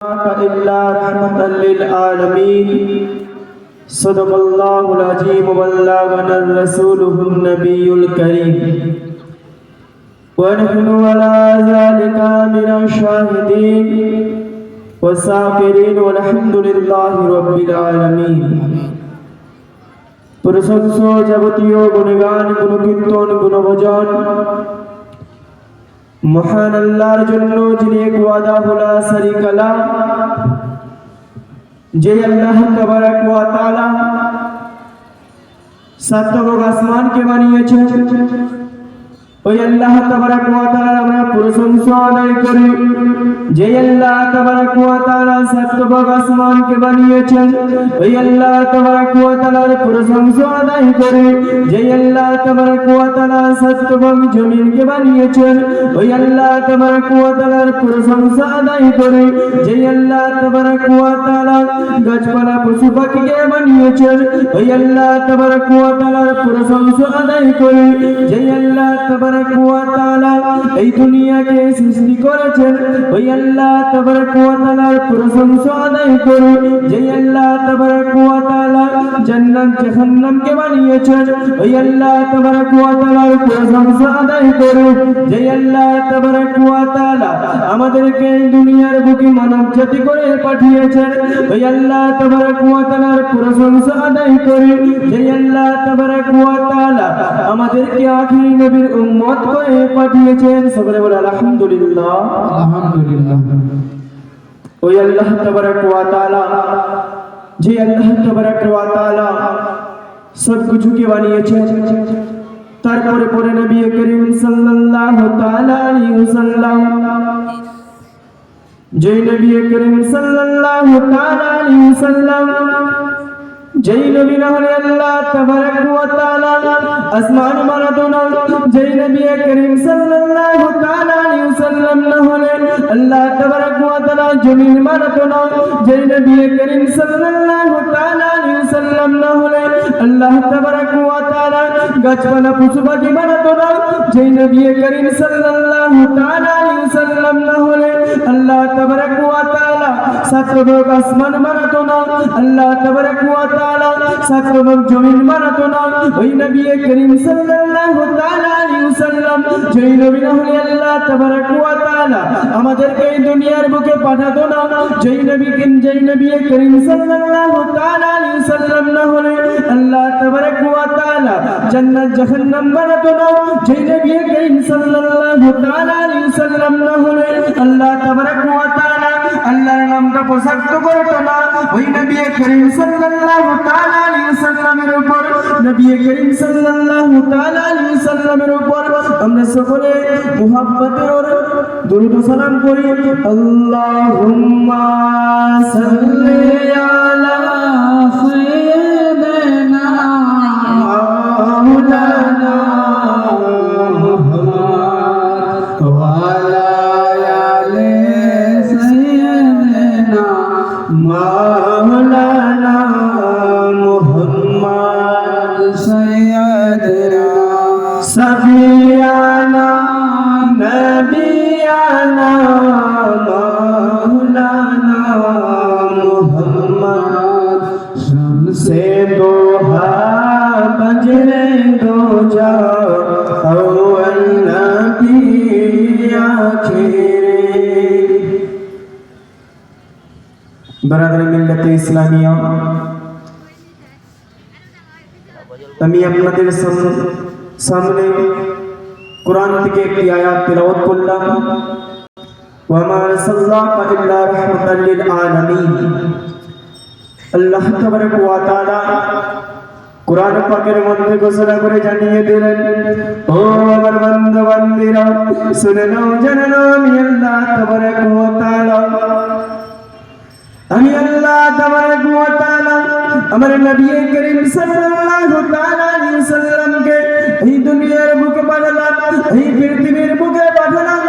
إلا رحمة للعالمين صدق الله العظيم وبلغنا رسوله النبي الكريم ونحن على ذلك من الشاهدين والشاكرين والحمد لله رب العالمين প্রশংসা যাবতীয় গুণগান গুণকীর্তন গুণভজন মহান আল্লাহর জন্য যিনি এক ওয়াহদাহু লা শারীকা লাহ যে আল্লাহ তাবারাক ওয়া তাআলা সাত ভোগ আসমানকে বানিয়েছেন ওই আল্লাহ তাবারাক ওয়া তাআলার আমরা প্রশংসা আদায় করি যে আল্লাহ তাবারাক ওয়া তাআলা সাত ভোগ আসমানকে বানিয়েছেন ওই আল্লাহ তাবারাক ওয়া তাআলার প্রশংসা আদায় করি যে আল্লাহ তাবারাক ওয়া তাআলা সাত ভোগ জমিনকে বানিয়েছেন ওই আল্লাহ তাবারাক ওয়া তাআলার প্রশংসা আদায় করি যে আল্লাহ তাবারাক ওয়া তাআলা গাছপালা পশু পাখিকে বানিয়েছেন ওই আল্লাহ তাবারাক ওয়া তাআলার প্রশংসা আদায় করি যে আল্লাহ তাবারাক ওয়া তাআলা এই দুনিয়াকে সৃষ্টি করেছেন ওই আল্লাহ তাবারাক ওয়া তাআলার প্রশংসা আদায় করি যে আল্লাহ তাবারাক ওয়া তাআলা জান্নাত জাহান্নামকে বানিয়েছেন ওই আল্লাহ তাবারাক ওয়া তাআলার প্রশংসা আদায় করি যে আল্লাহ তাবারাক ওয়া তাআলা আমাদেরকে এই দুনিয়ার বুকে মানব জাতি করে পাঠিয়েছেন ওই আল্লাহ তাবারাক ওয়া তাআলার প্রশংসা আদায় করি যে আল্লাহ তাবারাক ওয়া তাআলা আমাদেরকে আখিরি নবীর উম্মত করে পাঠিয়েছেন সকলে বলে আলহামদুলিল্লাহ আলহামদুলিল্লাহ ওই আল্লাহ তাবারাক ওয়া তাআলা যে আল্লাহ তাবারাক ওয়া তাআলা সব কিছুকে বানিয়েছেন তারপরে পরে নবী করিম সাল্লাল্লাহু তাআলা আলাইহি ওয়াসাল্লাম যে নবী করিম সাল্লাল্লাহু তাআলা আলাইহি ওয়াসাল্লাম যেই নবী না হলে আল্লাহ তাবারাক ওয়া তাআলা আসমান বানাতো না যেই নবী করিম সাল্লাল্লাহু তাআলা আলাইহি ওয়াসাল্লাম না হলে আল্লাহ তাবারাক ওয়া তাআলা জমিন বানাতো না যেই নবী করিম সাল্লাল্লাহু তাআলা আলাইহি ওয়াসাল্লাম না হলে আল্লাহ তাবারাক ওয়া তাআলা গাছপালা পশু পাখি বানাতো না যেই নবী করিম সাল্লাল্লাহু তাআলা আলাইহি ওয়াসাল্লাম না হলে আল্লাহ তাবারাক ওয়া তাআলা সাত ভোগ আসমান বানাতো না আল্লাহ তাবারাক ওয়া তাআলা সাত ভোগ জমিন বানাতো না ওই নবী করিম সাল্লাল্লাহু তাআলা আলাইহি ওয়াসাল্লাম যেই নবী না হলে আল্লাহ তাবারাক ওয়া তাআলা আমাদেরকে এই দুনিয়ার বুকে পাঠাতো না যেই নবী করিম সাল্লাল্লাহু তাআলা আলাইহি ওয়াসাল্লাম না হলে আল্লাহ তাবারাক ওয়া তাআলা জান্নাত জাহান্নাম বানাতো না যেই নবী করিম সাল্লাল্লাহু তাআলা আলাইহি ওয়াসাল্লাম না হলে আল্লাহ তাবারাক ওয়া তাআলা আল্লাহর নামটা প্রসারিত করতো না ওই নবী করিম সাল্লাল্লাহু তাআলা আলাইহি ওয়াসাল্লামের উপর নবী করিম সাল্লাল্লাহু তাআলা আলাইহি ওয়াসাল্লামের উপর আমরা সকলে মুহাব্বতের দরুদ ও সালাম করি আল্লাহুম্মা সাল্লি আলা সাইয়্যিদিনা মাওলানা মুহাম্মদ ওয়া আলা আলি সাইয়্যিদিনা মাওলানা মুহাম্মদ সাইয়্যিদিনা সাফিয়ানা নবিয়ানা মাওলানা মুহাম্মদ শামসে দোহা বজরে দোজা আউয়াল নবী আখিরে বরাদর মিল্লাত ইসলামিয়া আমি আপনাদের সামনে কোরআন থেকে একটি আয়াত তেলাওয়াত করলাম ওয়া মা আরসালনাকা ইল্লা রাহমাতাল লিল আলামিন আল্লাহ তাবারাক ওয়া তাআলা কোরআন পাকের মধ্যে ঘোষণা করে জানিয়ে দিলেন ও আমার বান্দা বান্দীরা শুনে নাও জেনে নাও আমি আল্লাহ তাবারাক ওয়া তাআলা আমি আল্লাহ তাবারাক ওয়া তাআলা আমার নবী করিম সাল্লাল্লাহু তাআলা আলাইহি ওয়াসাল্লামকে এই দুনিয়ার বুকে পাঠালাম এই পৃথিবীর বুকে পাঠালাম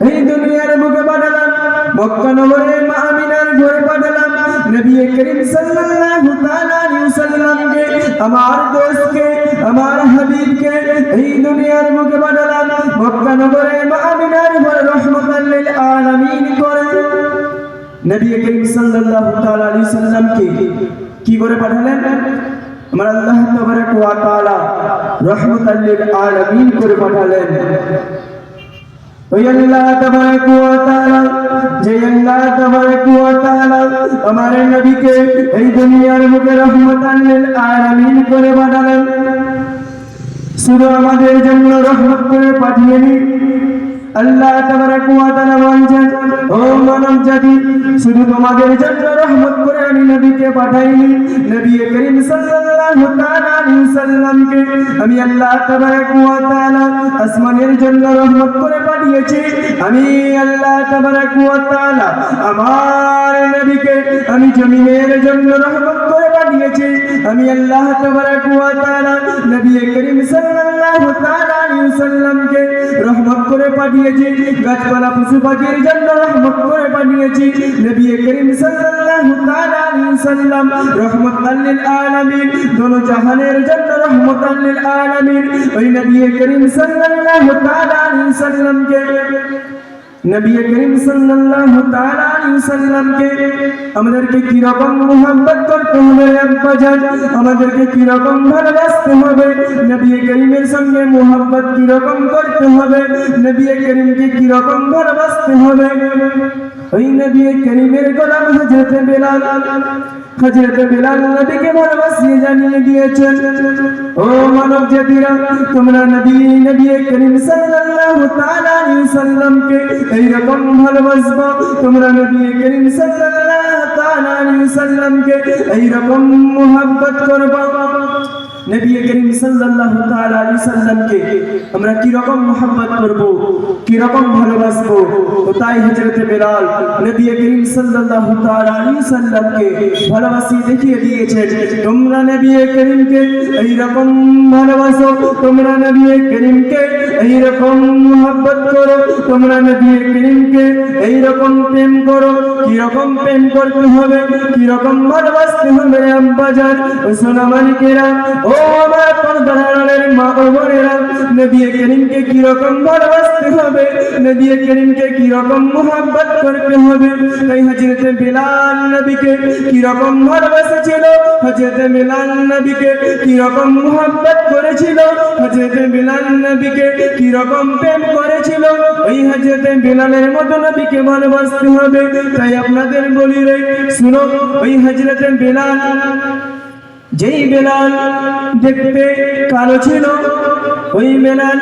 এই দুনিয়ার বুকে পাঠালাম মক্কা নগরে মা আমিনার ঘরে পাঠালাম নবী করিম সাল্লাল্লাহু তাআলা আলাইহি ওয়াসাল্লামকে আমার দোস্তকে আমার হাবিবকে এই দুনিয়ার বুকে পাঠালাম মক্কা নগরে মা আমিনার ঘরে রহমাতাল লিল আলামিন করে নবী করিম সাল্লাল্লাহু তাআলা আলাইহি সাল্লামকে কি করে পাঠালেন? আমার আল্লাহ তাবারক ওয়া তাআলা রাহমাতাল লিল আলামিন করে পাঠালেন। ওই আল্লাহ তাবারক ওয়া তাআলা, যে আল্লাহ তাবারক ওয়া তাআলা আমার নবীকে এই দুনিয়ার বুকে রাহমাতাল লিল আলামিন করে পাঠালেন, শুধু আমাদের জন্য রহমত করে পাঠিয়েনি। আল্লাহ তাবারক ওয়া তাআলা বলেন, ও মানব জাতি, শুধু তোমাদের জন্য রহমত করে আমি নবীকে পাঠাইনি, নবী করিম সাল্লাল্লাহু তাআলা আলাইহি সাল্লামকে আমি আল্লাহ তাবারক ওয়া তাআলা আসমানের জন্য রহমত করে পাঠিয়েছি। আমি আল্লাহ তাবারক ওয়া তাআলা আমার নবীকে আমি জমিনের জন্য রহমত করে পাঠিয়েছি। আমি আল্লাহ তাবারক ওয়া তাআলা নবী করিম সাল্লাল্লাহু তাআলা আলাইহি সাল্লামকে রহমত করে পাঠিয়েছি। গাছপালা পশু পাখির জন্য রহমত করে পাঠিয়েছি। নবী করিম সাল্লাল্লাহু তাআলা আলাইহি সাল্লাম রাহমাতাল লিল আলামিন, দোনো জাহানের জন্য রাহমাতাল লিল আলামিন। ওই নবী করিম সাল্লাল্লাহু তাআলা আলাইহি সাল্লামকে নবী করিম সাল্লাল্লাহু তাআলা আলাইহি সাল্লামকে আমাদেরকে কি রকম মুহাব্বত করতে হবে আব্বাজান, আমাদেরকে কি রকম ভালোবাসতে হবে, নবী করিমের সঙ্গে মুহাব্বত কি রকম করতে হবে, নবী করিমকে কি রকম ভালোবাসতে হবে। ওই নবী করিমের গোলাম হযরত বেলাল, হযরত বেলাল নবীকে ভালোবাসিয়ে জানিয়ে দিয়েছেন, ও মানব জাতিরা, তোমরা নবী করিম সাল্লাল্লাহু তাআলা আলাইহি সাল্লামকে এইরকম ভালোবাসবা, তোমরা নবী করিম সাল্লাল্লাহু তাআলা আলাইহি সাল্লামকে এইরকম মুহাব্বত করবা। নবী করিম সাল্লাল্লাহু তাআলা আলাইহি সাল্লামকে আমরা কি রকম মুহাব্বত করব, কি রকম ভালোবাসবো, তো তাই হযরত বেলাল নবী করিম সাল্লাল্লাহু তাআলা আলাইহি সাল্লামকে ভালোবাসিয়ে দেখিয়ে দিয়েছেন। তোমরা নবী করিমকে এই রকম ভালোবাসো, তোমরা নবী করিমকে এই রকম মুহাব্বত করো, তোমরা নবী করিমকে এই রকম প্রেম করো। কি রকম প্রেম করতে হবে, কি রকম ভালোবাসতে হবে আব্বাজান ও সোনা মানিকেরা, ও আমার পর্দার আড়ালের মা ও বোনেরা, নবী করিমকে কি রকম ভালোবাসতে হবে, নবী করিমকে কি রকম মুহাব্বত করতে হবে। তাই হযরত বেলাল নবীকে কি রকম ভালোবাসেছিল, হযরত বেলাল নবীকে কি রকম মুহাব্বত করেছিল, হযরত বেলাল নবীকে কি রকম প্রেম করেছিল, ওই হযরত বেলালের মতো নবীকে ভালোবাসতে হবে। তাই আপনাদের বলি রে শুনো, ওই হযরত বেলাল, যেই বেলাল দেখতে কালো ছিল, ওই বেলাল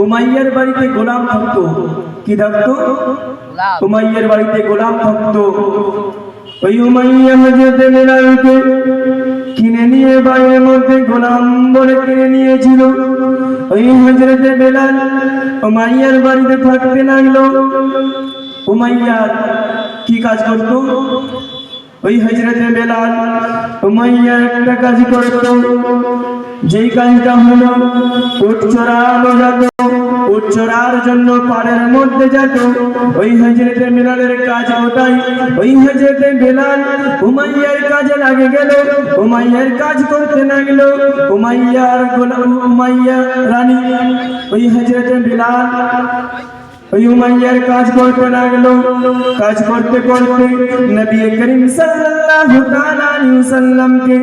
উমাইয়ার বাড়িতে গোলাম থাকতো। কি থাকতো? উমাইয়ার বাড়িতে গোলাম থাকতো। ওই উমাইয়া হযরত বেলালকে কিনে নিয়ে বাড়ির মধ্যে গোলাম বলে কিনে নিয়েছিল। ওই হযরত বেলাল উমাইয়ার বাড়িতে থাকতে লাগলো। উমাইয়ার কি কাজ করতো? ওই হযরত বেলাল উমাইয়া একটা কাজ করত, যেই কাজটা হলো উট চড়ানো যেত, উট চড়ার জন্য পাড়ের মধ্যে যেত। ওই হযরত বেলালের কাজ ওটাই। ওই হযরত বেলাল উমাইয়ার কাজে লাগে গেল, উমাইয়ার কাজ করতে লাগলো। উমাইয়া রানী ওই হযরত বেলাল ওই উমাইয়ার কাজ করতে লাগলো। কাজ করতে করতে নবী করিম সাল্লাল্লাহু তাআলা আলাইহি সাল্লামকে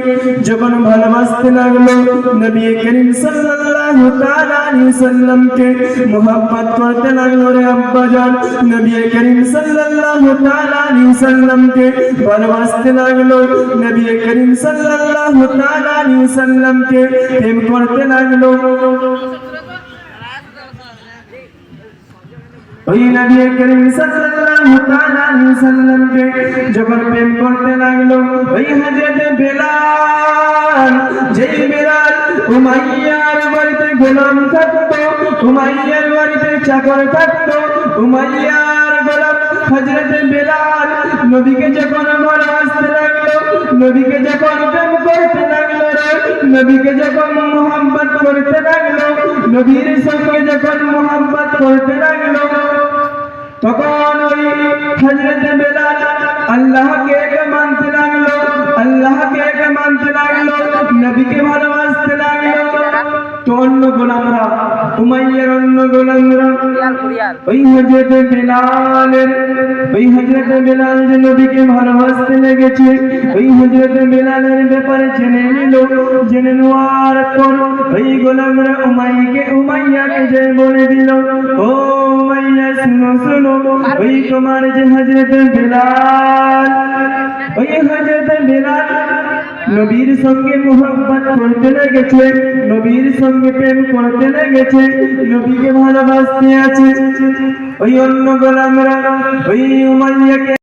যখন ভালোবাসতে লাগলো, নবী করিম সাল্লাল্লাহু তাআলা আলাইহি সাল্লামকে মুহাব্বত করতে লাগলো রে আব্বাজান, নবী করিম সাল্লাল্লাহু তাআলা আলাইহি সাল্লামকে ভালোবাসতে লাগলো, নবী করিম সাল্লাল্লাহু তাআলা আলাইহি সাল্লামকে প্রেম করতে লাগলো। ওই নবী করিম সাল্লাল্লাহু তাআলা আলাইহি সাল্লামকে যখন প্রেম করতে লাগলো, ওই হযরত বেলাল, যেই বেলাল উমাইয়ার বাড়িতে গোলাম থাকতো, উমাইয়ার বাড়িতে চাকর থাকতো, উমাইয়ার গোলাম হযরত বেলাল নবীকে যখন ভালোবাসতে লাগলো, নবীকে যখন প্রেম করতে লাগলো, নবীকে যখন মুহাব্বত করতে লাগলো, নবীর সঙ্গে যখন মুহাব্বত করতে লাগলো, তখন ওই হযরত বেলাল আল্লাহকে এক মানতে লাগলো, আল্লাহকে এক মানতে লাগলো, নবীকে ভালোবাসতে লাগলো। তো অন্য গোলামরা উমাইয়ার অন্য গোলামরা ওই হযরত বেলাল যে নবীকে ভালোবাসতে লেগেছে, ওই হযরত বেলালের ব্যাপারে জেনে নিল। জেনে নেওয়ার পর ওই গোলামরা উমাইয়াকে যে বলে দিল, ও উমাইয়া শুনো শুনো, ওই তোমার যে হযরত বেলাল, ওই হযরত বেলাল নবীর সঙ্গে মোহাব্বত করতে লেগেছে, নবীর সঙ্গে প্রেম করতে লেগেছে, নবীকে ভালোবাসতে আছে। ওই অন্য গোলামরা ওই উমাইয়াকে